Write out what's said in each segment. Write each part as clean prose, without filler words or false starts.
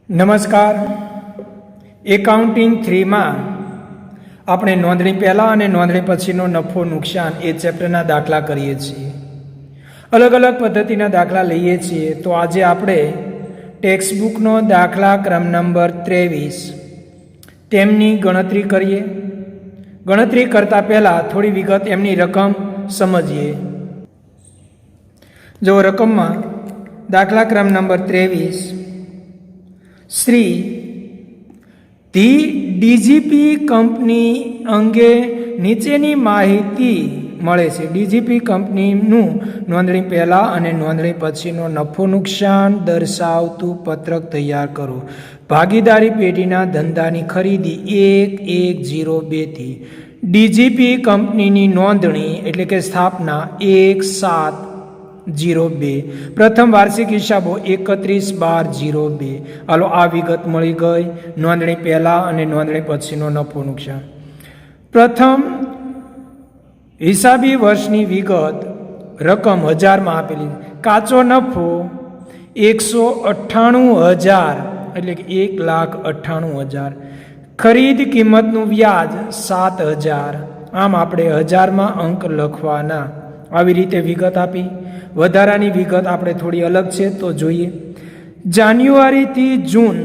નમસ્કાર. એકાઉન્ટિંગ 3માં આપણે નોંધણી પહેલાં અને નોંધણી પછીનો નફો નુકસાન એ ચેપ્ટરના દાખલા કરીએ છીએ. અલગ અલગ પદ્ધતિના દાખલા લઈએ છીએ. તો આજે આપણે ટેક્સ્ટબુકનો દાખલા ક્રમ નંબર 23 તેમની ગણતરી કરીએ. ગણતરી કરતાં પહેલાં થોડી વિગત એમની રકમ સમજીએ. જો રકમમાં દાખલા ક્રમ number 23 Shri the DGP company અંગે નીચેની માહિતી મળે છે. ડીજીપી કંપનીનું નોંધણી પહેલાં અને નોંધણી પછીનો નફો નુકસાન દર્શાવતું પત્રક તૈયાર કરો. ભાગીદારી પેઢીના ધંધાની ખરીદી 1102થી ડીજીપી કંપનીની નોંધણી એટલે કે સ્થાપના 1/7/02 પ્રથમ વાર્ષિક હિસાબો 31/12/02. હાલો આ વિગત મળી ગઈ નોંધણી પહેલાં અને નોંધણી પછીનો નફો નુકસાન. પ્રથમ હિસાબી વર્ષની વિગત રકમ 1000માં આપેલી. કાચો નફો 198,000 એટલે કે 1,98,000. ખરીદ કિંમતનું વ્યાજ 7,000. આમ આપણે 1000માં અંક લખવાના. આવી રીતે વિગત આપી. વધારાની વિગત આપણે થોડી અલગ છે તો જોઈએ. જાન્યુઆરીથી જૂન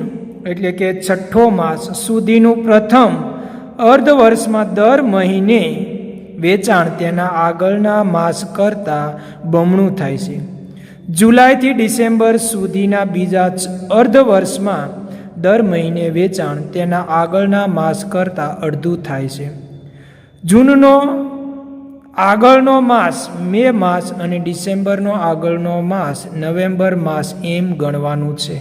એટલે કે છઠ્ઠો માસ સુધીનું પ્રથમ અર્ધ વર્ષમાં દર મહિને વેચાણ તેના આગળના માસ કરતાં બમણું થાય છે. જુલાઈથી ડિસેમ્બર સુધીના બીજા અર્ધ વર્ષમાં દર મહિને વેચાણ તેના આગળના માસ કરતાં અડધું થાય છે. જૂનનો આગળનો માસ મે માસ અને ડિસેમ્બરનો આગળનો માસ નવેમ્બર માસ એમ ગણવાનું છે.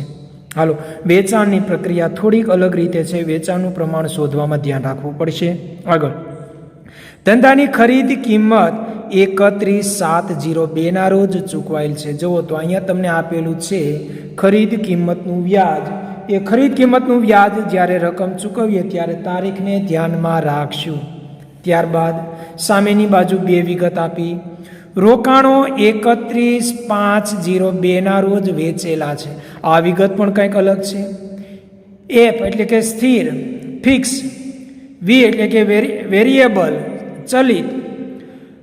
હાલો વેચાણની પ્રક્રિયા થોડીક અલગ રીતે છે. વેચાણનું પ્રમાણ શોધવામાં ધ્યાન રાખવું પડશે. આગળ ધંધાની ખરીદ કિંમત 31/7/02 રોજ ચૂકવાયેલ છે. જુઓ તો અહીંયા તમને આપેલું છે ખરીદ કિંમતનું વ્યાજ. એ ખરીદ કિંમતનું વ્યાજ જ્યારે રકમ ચૂકવીએ ત્યારે તારીખને ધ્યાનમાં રાખશું. ત્યારબાદ સામેની બાજુ બે વિગત આપી. રોકાણો 31/5/02 રોજ વેચેલા છે. આ વિગત પણ કંઈક અલગ છે. એફ એટલે કે સ્થિર ફિક્સ, વી એટલે કે વેરિયેબલ ચલિત.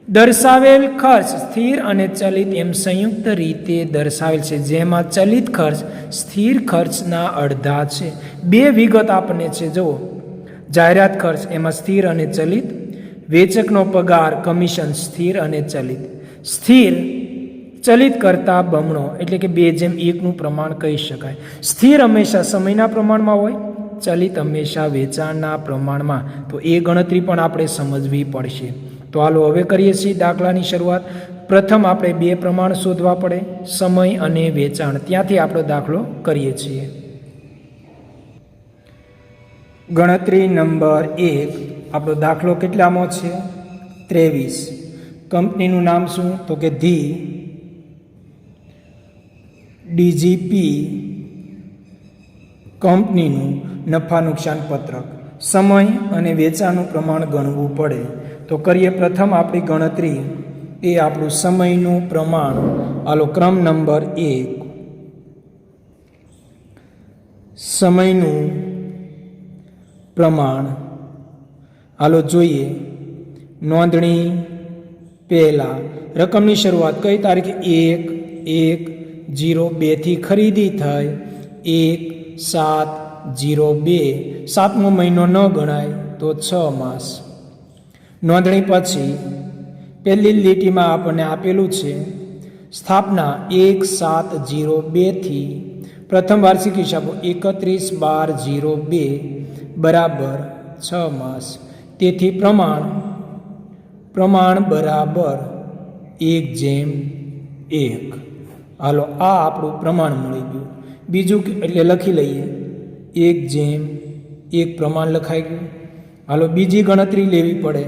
દર્શાવેલ ખર્ચ સ્થિર અને ચલિત એમ સંયુક્ત રીતે દર્શાવેલ છે, જેમાં ચલિત ખર્ચ સ્થિર ખર્ચના અડધા છે. બે વિગત આપણને છે. જુઓ જાહેરાત ખર્ચ એમાં સ્થિર અને ચલિત. વેચકનો પગાર કમિશન સ્થિર અને ચલિત. સ્થિર ચલિત કરતાં બમણો એટલે કે 2:1નું પ્રમાણ કહી શકાય. સ્થિર હંમેશા સમયના પ્રમાણમાં હોય, ચલિત હંમેશા વેચાણના પ્રમાણમાં. તો એ ગણતરી પણ આપણે સમજવી પડશે. તો હાલો હવે કરીએ છીએ દાખલાની શરૂઆત. પ્રથમ આપણે બે પ્રમાણ શોધવા પડે, સમય અને વેચાણ. ત્યાંથી આપણો દાખલો કરીએ છીએ. ગણતરી નંબર 1 આપણો દાખલો કેટલામો છે? 23. કંપનીનું નામ શું? તો કે ધી ડીજીપી કંપનીનું નફા નુકસાન પત્રક. સમય અને વેચાણનું પ્રમાણ ગણવું પડે. તો કરીએ પ્રથમ આપણી ગણતરી. એ આપણું સમયનું પ્રમાણ. હાલો ક્રમ નંબર 1 સમયનું પ્રમાણ. હાલો જોઈએ. નોંધણી પહેલાં રકમની શરૂઆત કઈ તારીખે? 1/1/02થી ખરીદી થઈ 1/7/02. 7મો મહિનો ન ગણાય તો 6 માસ. નોંધણી પછી પહેલી લીટીમાં આપણને આપેલું છે સ્થાપના 1/7/02થી પ્રથમ વાર્ષિક હિસાબો 31/12/02 બરાબર 6 માસ. તેથી પ્રમાણ બરાબર 1/1. હાલો આ આપણું પ્રમાણ મળી ગયું. બીજું એટલે લખી લઈએ 1/1 પ્રમાણ લખાઈ ગયું. હાલો બીજી ગણતરી લેવી પડે.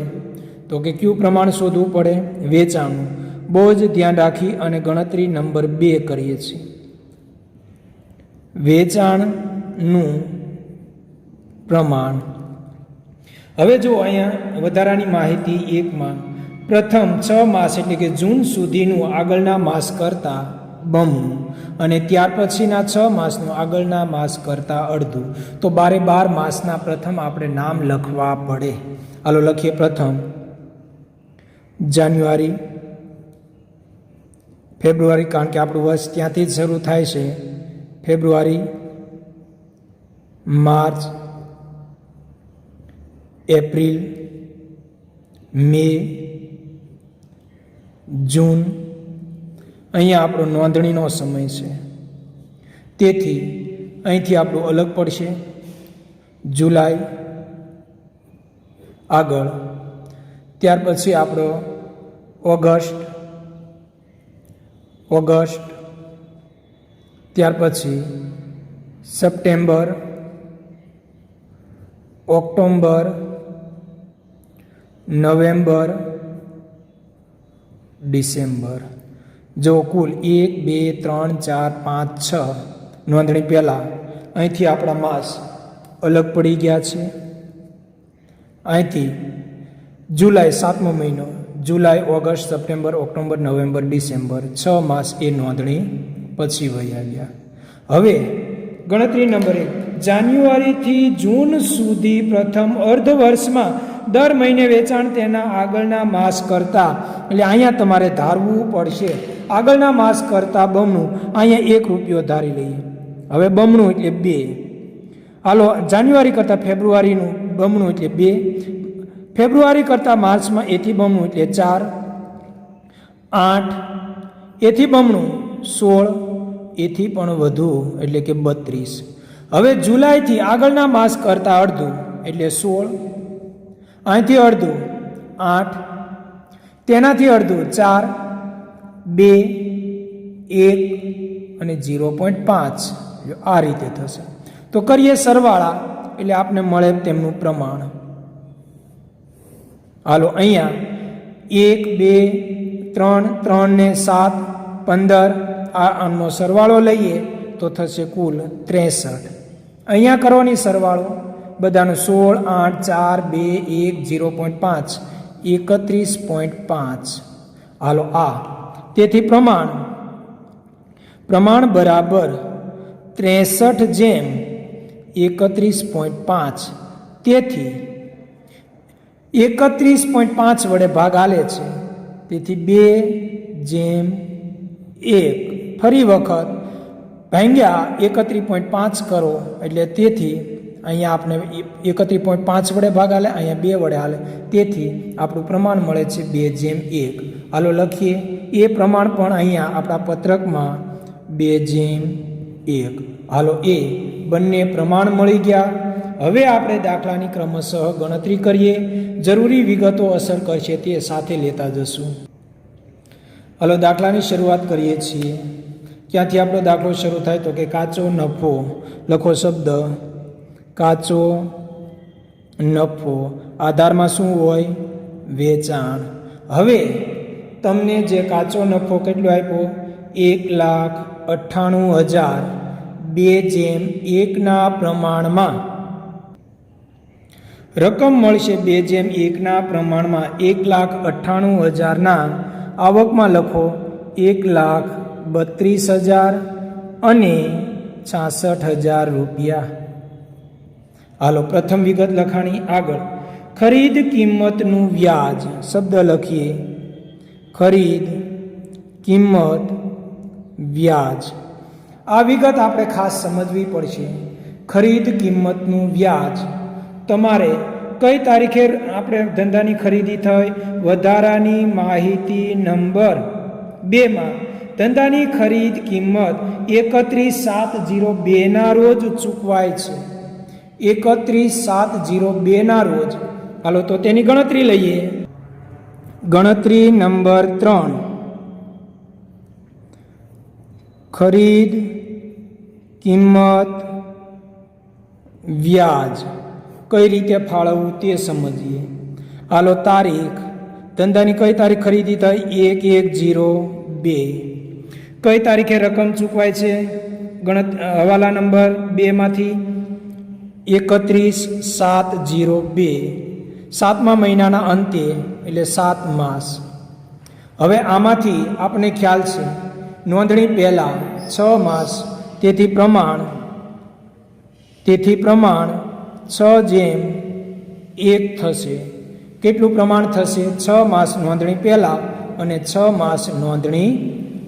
તો કે કયું પ્રમાણ શોધવું પડે? વેચાણનું. બહુ જ ધ્યાન રાખી અને ગણતરી નંબર 2 કરીએ છીએ. વેચાણનું પ્રમાણ. હવે જો અહીંયા વધારાની માહિતી 1માં પ્રથમ 6 માસ એટલે કે જૂન સુધીનું આગળના માસ કરતાં બમણું, અને ત્યાર પછીના 6 માસનું આગળના માસ કરતાં અડધું. તો 12 માસના પ્રથમ આપણે નામ લખવા પડે. હાલો લખીએ. પ્રથમ જાન્યુઆરી, ફેબ્રુઆરી, કારણ કે આપણું વર્ષ ત્યાંથી જ શરૂ થાય છે. ફેબ્રુઆરી, માર્ચ, એપ્રિલ, મે, જૂન. અહીંયા આપણો નોંધણીનો સમય છે, તેથી અહીંથી આપણું અલગ પડશે. જુલાઈ, આગળ. ત્યાર પછી આપણો ઓગસ્ટ, ત્યાર પછી સપ્ટેમ્બર, ઓક્ટોબર, નવેમ્બર, ડિસેમ્બર. જો કુલ 1 2 3 4 5 6 નોંધણી પહેલાં અહીંથી આપણા માસ અલગ પડી ગયા છે. અહીંથી જુલાઈ 7મો મહિનો, જુલાઈ, ઓગસ્ટ, સપ્ટેમ્બર, ઓક્ટોબર, નવેમ્બર, ડિસેમ્બર, 6 માસ એ નોંધણી પછી વહી ગયા. હવે ગણતરી નંબર 1, જાન્યુઆરીથી જૂન સુધી પ્રથમ અર્ધ વર્ષમાં દર મહિને વેચાણ તેના આગળના માસ કરતાં, એટલે અહીંયા તમારે ધારવું પડશે, આગળના માસ કરતાં બમણું. અહીંયા 1 રૂપિયો ધારી લઈએ. હવે બમણું એટલે 2. હાલો, જાન્યુઆરી કરતાં ફેબ્રુઆરીનું બમણું એટલે 2, ફેબ્રુઆરી કરતાં માર્ચમાં એથી બમણું એટલે 4, 8, એથી બમણું 16, એથી પણ વધુ એટલે કે 32. હવે જુલાઈથી આગળના માસ કરતાં અડધું એટલે 16, અહીંથી અડધું 8, તેનાથી અડધું 4, 2, 1 અને 0.5. આ રીતે થશે. તો કરીએ સરવાળા, એટલે આપને મળે તેમનું પ્રમાણ. હાલો, અહીંયા 1 2 3 3 ને 7 15, આનો સરવાળો લઈએ તો થશે કુલ 63. અહીંયા કરવાની સરવાળો બધાનો 16, 8, 4, 2, 1, 0.5, 31.5. હાલો, આ તેથી પ્રમાણ બરાબર 63/31.5. તેથી 31.5 વડે ભાગ આલે છે, તેથી 2/1. ફરી વખત ભાગ્યા 31.5 કરો, એટલે તેથી અહીંયા આપણે 31.5 વડે ભાગ આલે, અહીંયા 2 વડે આલે, તેથી આપણું પ્રમાણ મળે છે 2/1. હાલો લખીએ. એ પ્રમાણ પણ અહીંયા આપણા પત્રકમાં 2/1. હાલો, એ બંને પ્રમાણ મળી ગયા. હવે આપણે દાખલાની ક્રમશઃ ગણતરી કરીએ. જરૂરી વિગતો અસર કરશે તે સાથે લેતા જશું. હાલો, દાખલાની શરૂઆત કરીએ છીએ. ક્યાંથી આપણો દાખલો શરૂ થાય તો કે કાચો નફો. લખો શબ્દ કાચો નફો. આધારમાં શું હોય? વેચાણ. હવે તમને જે કાચો નફો કેટલો આપ્યો? 1,98,000 2/1 પ્રમાણમાં રકમ મળશે. 2/1 પ્રમાણમાં 1,98,000 આવકમાં લખો 1,32,000 અને 66,000 રૂપિયા. હાલો, પ્રથમ વિગત લખાણી. આગળ ખરીદ કિંમતનું વ્યાજ. શબ્દ લખીએ ખરીદ કિંમત વ્યાજ. આ વિગત આપણે ખાસ સમજવી પડશે. ખરીદ કિંમતનું વ્યાજ તમારે કઈ તારીખે આપણે ધંધાની ખરીદી થઈ? વધારાની માહિતી નંબર 2માં ધંધાની ખરીદ કિંમત 31/7/02 રોજ ચૂકવાય છે. 31/7/02 રોજ. હાલો, તો તેની ગણતરી લઈએ. ગણતરી નંબર 3, ખરીદ કિંમત વ્યાજ કઈ રીતે ફાળવવું તે સમજીએ. હાલો, તારીખ ધંધાની કઈ તારીખ ખરીદી થઈ? 1/1/02. કઈ તારીખે રકમ ચૂકવાય છે? હવાલા નંબર 2માંથી 31/7/02. 7મા મહિનાના અંતે, એટલે 7 માસ. હવે આમાંથી આપણે ખ્યાલ છે નોંધણી પહેલાં 6 માસ, તેથી પ્રમાણ 6:1 થશે. કેટલું પ્રમાણ થશે? 6 માસ નોંધણી પહેલાં અને 6 માસ નોંધણી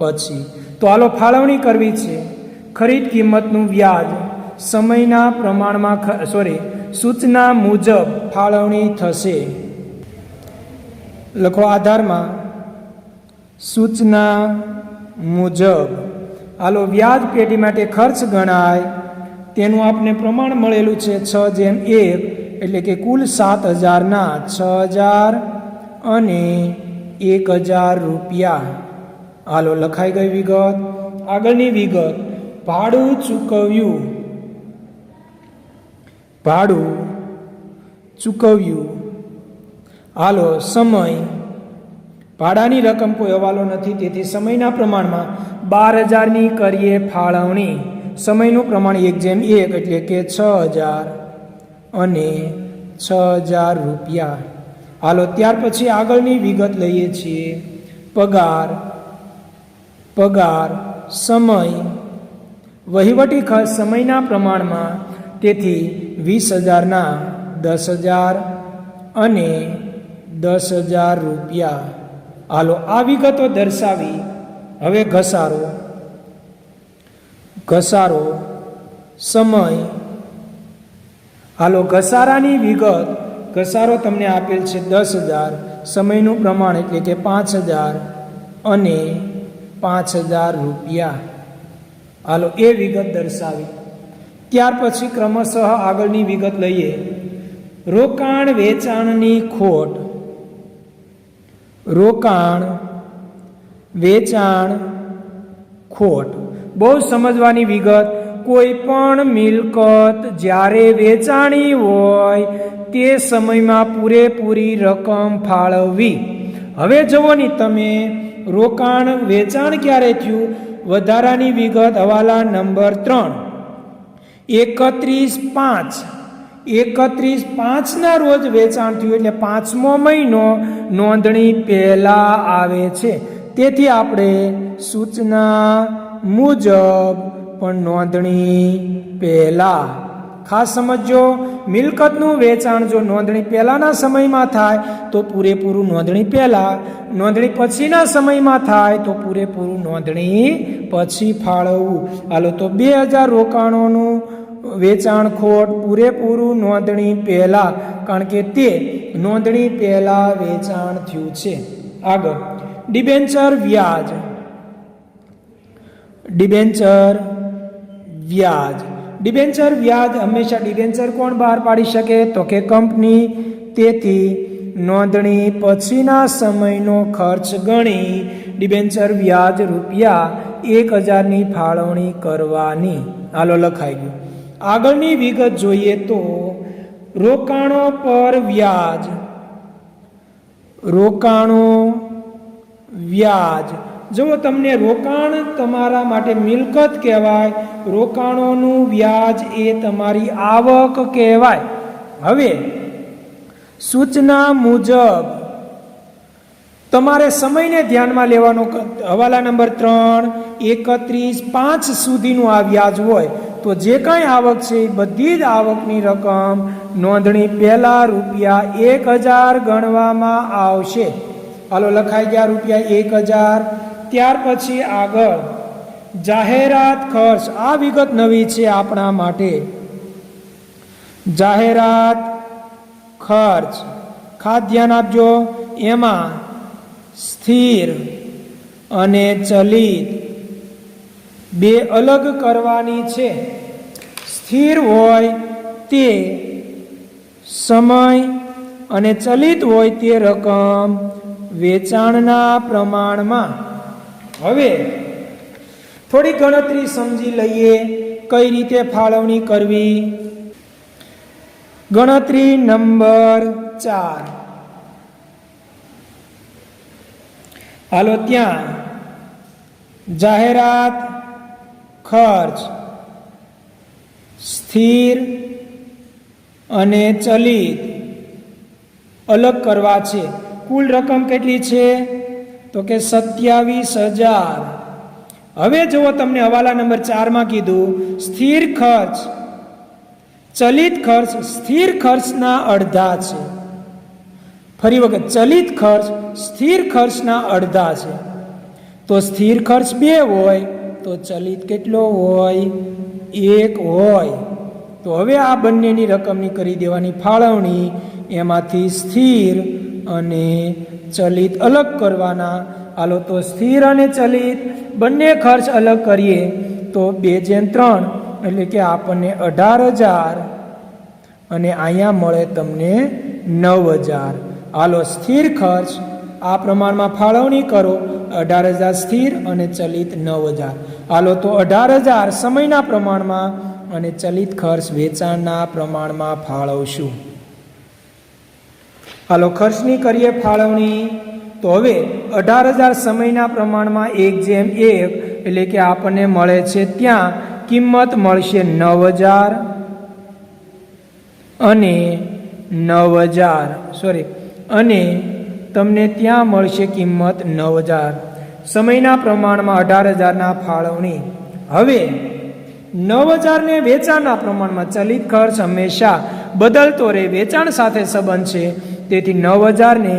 પછી. તો હાલો ફાળવણી કરવી છે. ખરીદ કિંમતનું વ્યાજ સમયના પ્રમાણમાં સૂચના મુજબ ફાળવણી થશે. લખો આધારમાં સૂચના મુજબ. હાલો વ્યાજ પેટી માટે ખર્ચ ગણાય તેનું આપને પ્રમાણ મળેલું છે 6:1, એટલે કે કુલ 7,000ના 6,000 અને 1,000 રૂપિયા. હાલો લખાઈ ગઈ વિગત. આગળની વિગત, ભાડું ચૂકવ્યું. હાલો સમય, ભાડાની રકમ કોઈ હવાલો નથી, તેથી સમયના પ્રમાણમાં 12,000ની કરીએ ફાળવણી. સમયનું પ્રમાણ 1:1, એટલે કે 6,000 અને 6,000 રૂપિયા. હાલો ત્યાર પછી આગળની વિગત લઈએ છીએ. પગાર સમય, વહીવટી ખર્ચ સમયના પ્રમાણમાં, તેથી 20,000ના 10,000 અને 10,000 રૂપિયા. હાલો આ વિગતો દર્શાવી હવે ઘસારો સમય. હાલો ઘસારાની વિગત. ઘસારો તમને આપેલ છે 10,000, સમયનું પ્રમાણ એટલે કે 5,000 અને 5,000 રૂપિયા. હાલો એ વિગત દર્શાવી. ત્યાર પછી ક્રમશઃ આગળની વિગત લઈએ. રોકાણ વેચાણની ખોટ. બહુ સમજવાની વિગત. કોઈ પણ મિલકત જ્યારે વેચાણી હોય તે સમયમાં પૂરેપૂરી રકમ ફાળવવી. હવે જુઓ ને તમે, રોકાણ વેચાણ ક્યારે થયું? વધારાની વિગત હવાલા નંબર 3, 31/5 રોજ વેચાણ થયું, એટલે 5મો મહિનો નોંધણી પહેલા આવે છે. તેથી આપણે સૂચના મુજબ પણ નોંધણી પહેલા. ખાસ સમજો, મિલકતનું વેચાણ જો નોંધણી પહેલાંના સમયમાં થાય તો પૂરેપૂરું નોંધણી પહેલાં, નોંધણી પછીના સમયમાં થાય તો પૂરેપૂરું નોંધણી પછી ફાળવવું. હાલો તો 2,000 રોકાણોનું વેચાણ ખોટ પૂરેપૂરું નોંધણી પહેલાં, કારણ કે તે નોંધણી પહેલાં વેચાણ થયું છે. આગળ ડિબેન્ચર વ્યાજ. ડિબેન્ચર વ્યાજ હંમેશા ડિબેન્ચર કોણ બહાર પાડી શકે? તો કે કંપની. તેથી નોંધણી પછીના સમયનો ખર્ચ ગણી ડિબેન્ચર વ્યાજ રૂપિયા 1,000ની ફાળવણી કરવાની. હાલો લખાઈ ગયું. આગળની વિગત જોઈએ તો રોકાણો પર વ્યાજ. જો તમને રોકાણ તમારા માટે મિલકત કહેવાય, રોકાણોનું વ્યાજ એ તમારી આવક કહેવાય. હવે સૂચના મુજબ તમારે સમયને ધ્યાનમાં લેવાનો. હવાલા નંબર 3, 31/5 સુધીનું આ વ્યાજ હોય તો જે કાંઈ આવક છે એ બધી જ આવકની રકમ નોંધણી પહેલાં રૂપિયા 1,000 ગણવામાં આવશે. હાલો લખાઈ ગયા રૂપિયા 1,000. ત્યાર પછી આગળ જાહેરાત ખર્ચ. આ વિગત નવી છે આપણા માટે. જાહેરાત ખર્ચ ખાસ ધ્યાન આપજો. એમાં સ્થિર અને ચલિત બે અલગ કરવાની છે. સ્થિર હોય તે સમય અને ચલિત હોય તે રકમ વેચાણના પ્રમાણમાં. હવે થોડી ગણતરી સમજી લઈએ કઈ રીતે ફાળવણી કરવી. ગણતરી નંબર 4. હાલો ત્યાં જાહેરાત ખર્ચ સ્થિર અને ચલિત અલગ કરવા છે. કુલ રકમ કેટલી છે? તો કે 27,000. હવે જુઓ, તમને હવાલા નંબર 4 માં કીધું સ્થિર ખર્ચ ચલિત ખર્ચ સ્થિર ખર્ચના અડધા છે. ફરી વખત, ચલિત ખર્ચ સ્થિર ખર્ચના અડધા છે. તો સ્થિર ખર્ચ 2 હોય તો ચલિત કેટલો હોય? 1 હોય. તો હવે આ બંનેની રકમની કરી દેવાની ફાળવણી. એમાંથી સ્થિર અને ચલિત અલગ કરવાના. હાલો, તો સ્થિર અને ચલિત બંને ખર્ચ અલગ કરીએ તો 2/3 એટલે કે આપણને 18,000 અને અહીંયા મળે તમને 9,000. હાલો, સ્થિર ખર્ચ આ પ્રમાણમાં ફાળવણી કરો. 18,000 સ્થિર અને ચલિત 9,000. હાલો, તો 18,000 સમયના પ્રમાણમાં અને ચલિત ખર્ચ વેચાણના પ્રમાણમાં ફાળવશું. હાલો, ખર્ચની કરીએ ફાળવણી. તો હવે 18,000 સમયના પ્રમાણમાં 1/1 એટલે કે આપણને મળે છે ત્યાં કિંમત મળશે 9,000 અને 9,000 અને તમને ત્યાં મળશે કિંમત 9,000 સમયના પ્રમાણમાં 18,000ના ફાળવણી. હવે 9,000 ને વેચાણના પ્રમાણમાં ચલિત ખર્ચ હંમેશા બદલતો રહે, વેચાણ સાથે સંબંધ છે. તેથી 9,000 ને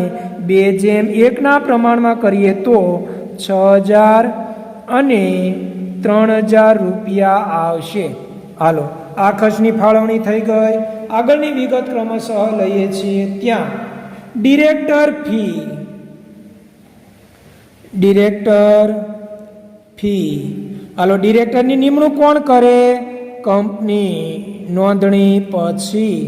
2/1ના પ્રમાણમાં કરીએ તો 6,000 અને 3,000 રૂપિયા આવશે. હાલો, આ ખર્ચની ફાળવણી થઈ ગઈ. આગળની વિગત ક્રમશઃ લઈએ છીએ. ત્યાં ડિરેક્ટર ફી. હાલો, ડિરેક્ટરની નિમણૂક કોણ કરે? કંપની. નોંધણી પછી.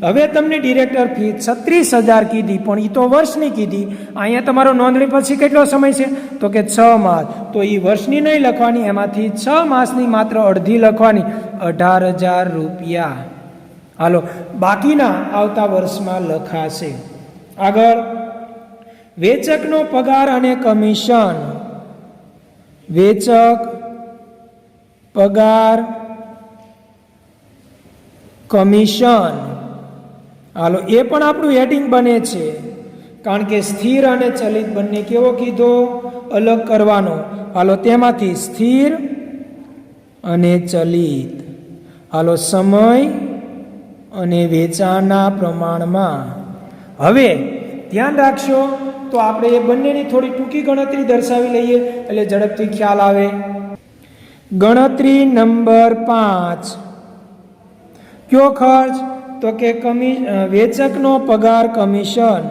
હવે તમને ડિરેક્ટર ફી 36,000 કીધી, પણ એ તો વર્ષની કીધી. અહીંયા તમારો નોંધણી પછી કેટલો સમય છે? તો કે 6 માસ. તો એ વર્ષની નહીં લખવાની, એમાંથી 6 માસની માત્ર અડધી લખવાની, 18,000 રૂપિયા. હાલો, બાકીના આવતા વર્ષમાં લખાશે. આગળ, વેચકનો પગાર અને કમિશન. વેચક પગાર કમિશન. હાલો, એ પણ આપણું હેડિંગ બને છે, કારણ કે સ્થિર અને ચલિત બંને કેવો કીધો? અલગ કરવાનો. હાલો, તેમાંથી સ્થિર અને ચલિત. હાલો, સમય અને વેચાણના પ્રમાણમાં. હવે ધ્યાન રાખશો, તો આપણે એ બંનેની થોડી ટૂંકી ગણતરી દર્શાવી લઈએ એટલે ઝડપથી ખ્યાલ આવે. ગણતરી નંબર 5. કયો ખર્ચ? તો કે વેચકનો પગાર કમિશન.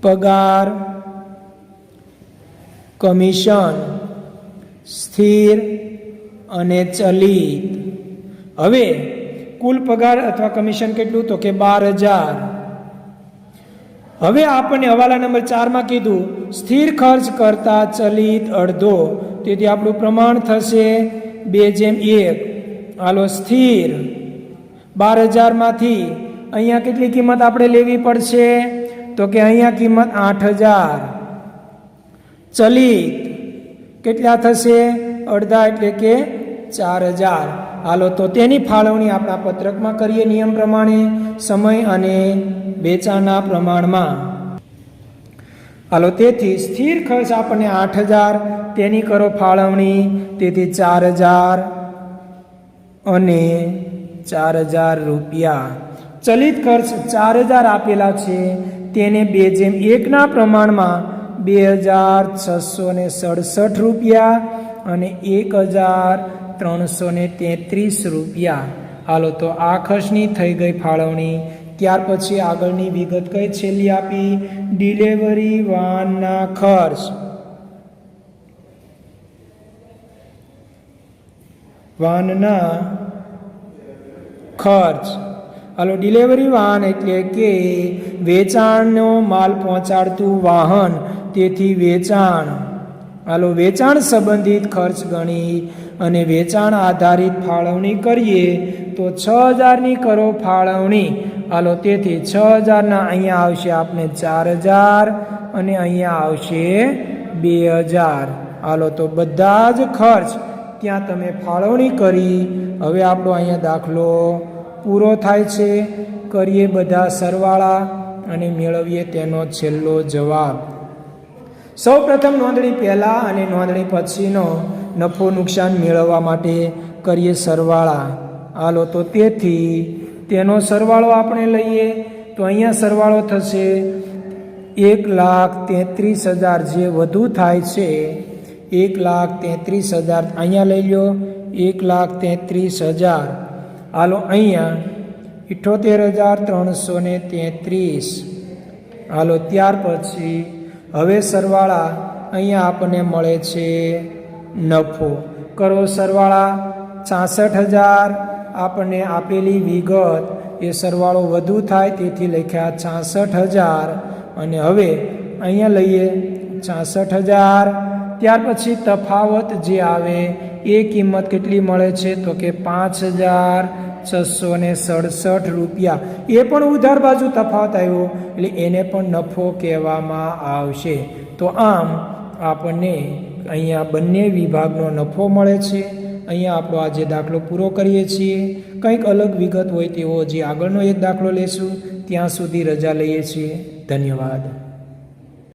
પગાર કમિશન સ્થિર અને ચલિત. હવે કુલ પગાર અથવા કમિશન કેટલું? તો કે 12,000. હવે આપણને હવાલા નંબર 4 માં કીધું સ્થિર ખર્ચ કરતા ચલિત અડધો. તેથી આપણું પ્રમાણ થશે 2/1. હાલો, સ્થિર 12,000 માંથી અહીંયા કેટલી કિંમત આપણે લેવી પડશે? તો કે અહીંયા કિંમત 8,000. ચલિત કેટલા થશે? અડધા એટલે કે 4,000. હાલો, તો તેની ફાળવણી આપણા પત્રકમાં કરીએ નિયમ પ્રમાણે, સમય અને વેચાણના પ્રમાણમાં. હાલો, તેથી સ્થિર ખર્ચ આપણને 8,000, તેની કરો ફાળવણી. તેથી 4,000 અને 4,000 રૂપિયા. ચલિત ખર્ચ 4,000 આપેલા છે, તેને 2/1ના પ્રમાણમાં 2,667 રૂપિયા અને 1,333 રૂપિયા. હાલો, તો આ ખર્ચની થઈ ગઈ ફાળવણી. ત્યાર પછી આગળની વિગત કઈ છેલ્લી આપી? ડિલિવરી વાનના ખર્ચ. વાનના ખર્ચ. હાલો, ડિલિવરી વાહન એટલે કે વેચાણનો માલ પહોંચાડતું વાહન, તેથી વેચાણ. હાલો, વેચાણ સંબંધિત ખર્ચ ગણી અને વેચાણ આધારિત ફાળવણી કરીએ તો 6,000ની કરો ફાળવણી. હાલો, તેથી 6,000ના અહીંયા આવશે આપણે 4,000 અને અહીંયા આવશે 2,000. હાલો, તો બધા જ ખર્ચ ત્યાં તમે ફાળવણી કરી. હવે આપણો અહીંયા દાખલો પૂરો થાય છે. કરીએ બધા સરવાળા અને મેળવીએ તેનો છેલ્લો જવાબ. સૌપ્રથમ નોંધણી પહેલાં અને નોંધણી પછીનો નફો નુકસાન મેળવવા માટે કરીએ સરવાળા. હાલો તો તેથી તેનો સરવાળો આપણે લઈએ તો અહીંયા સરવાળો થશે 1,33,000 જે વધુ થાય છે 1,33,000 અહીંયા લઈ લો 1,33,000. હાલો અહીંયા 78,333. હાલો ત્યાર પછી હવે સરવાળા અહીંયા આપણને મળે છે નફો. કરો સરવાળા 66,000 આપણને આપેલી વિગત એ સરવાળો વધુ થાય તેથી લખ્યા 66,000 અને હવે અહીંયા લઈએ 66,000. ત્યાર પછી તફાવત જે આવે એ કિંમત કેટલી મળે છે તો કે 5,667 રૂપિયા. એ પણ ઉધાર બાજુ તફાવત આવ્યો એટલે એને પણ નફો કહેવામાં આવશે. તો આમ આપણને અહીંયા બંને વિભાગનો નફો મળે છે. અહીંયા આપણો આજે દાખલો પૂરો કરીએ છીએ. કંઈક અલગ વિગત હોય તેવો જે આગળનો એક દાખલો લેશું ત્યાં સુધી રજા લઈએ છીએ. ધન્યવાદ.